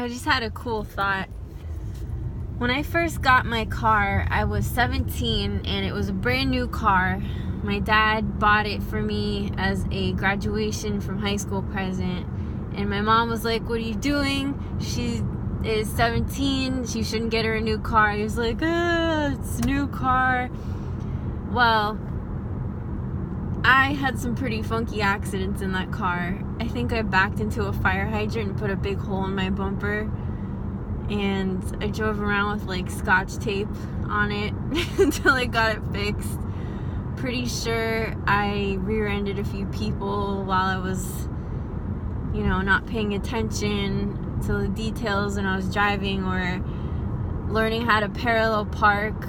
I just had a cool thought. When I first got my car, I was 17 and it was a brand new car. My dad bought it for me as a graduation from high school present. And my mom was like, "What are you doing? She is 17. She shouldn't get her a new car." He was like, "It's a new car." Well, I had some pretty funky accidents in that car. I think I backed into a fire hydrant and put a big hole in my bumper. And I drove around with like scotch tape on it until I got it fixed. Pretty sure I rear-ended a few people while I was, not paying attention to the details when I was driving or learning how to parallel park.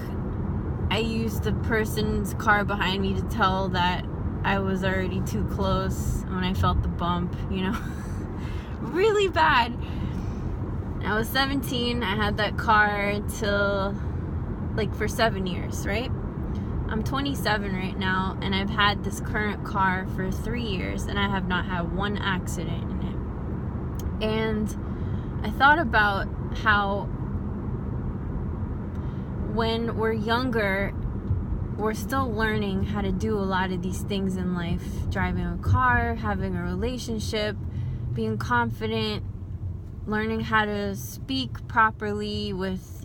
I used the person's car behind me to tell that I was already too close when I felt the bump, really bad. I was 17. I had that car till for 7 years, right? I'm 27 right now, and I've had this current car for 3 years, and I have not had one accident in it. And I thought about how when we're younger, we're still learning how to do a lot of these things in life. Driving a car, having a relationship, being confident, learning how to speak properly with,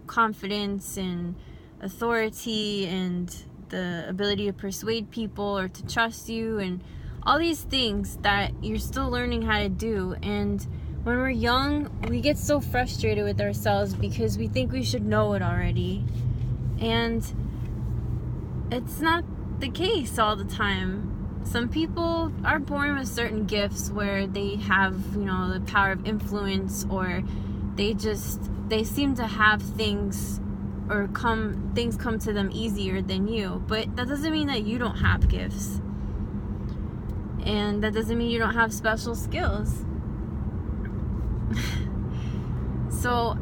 confidence and authority and the ability to persuade people or to trust you, and all these things that you're still learning how to do. And when we're young, we get so frustrated with ourselves because we think we should know it already. And it's not the case all the time. Some people are born with certain gifts where they have, the power of influence, or they seem to have things things come to them easier than you. But that doesn't mean that you don't have gifts. And that doesn't mean you don't have special skills. So,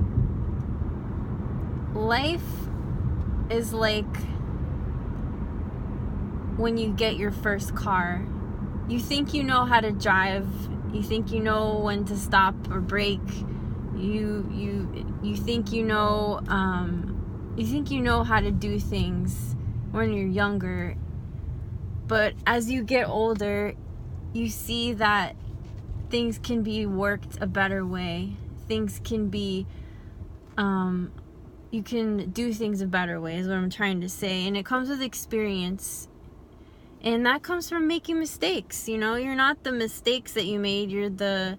life is like when you get your first car. You think you know how to drive. You think you know when to stop or brake. You think you know how to do things when you're younger. But as you get older, you see that things can be worked a better way. Things can be you can do things a better way is what I'm trying to say. And it comes with experience. And that comes from making mistakes. You're not the mistakes that you made. You're the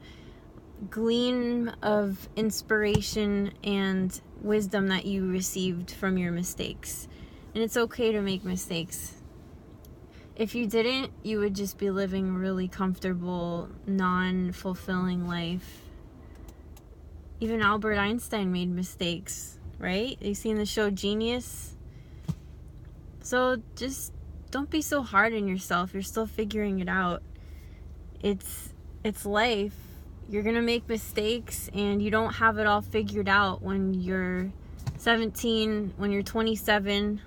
glean of inspiration and wisdom that you received from your mistakes. And it's okay to make mistakes. If you didn't, you would just be living a really comfortable, non-fulfilling life. Even Albert Einstein made mistakes, right? You've seen the show Genius? So just don't be so hard on yourself. You're still figuring it out. It's life. You're going to make mistakes, and you don't have it all figured out when you're 17, when you're 27.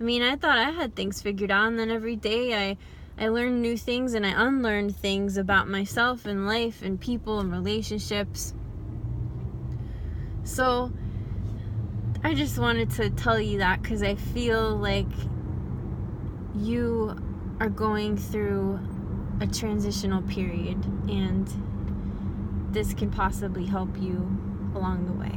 I thought I had things figured out, and then every day I learned new things and I unlearned things about myself and life and people and relationships. So I just wanted to tell you that because I feel like you are going through a transitional period, and this can possibly help you along the way.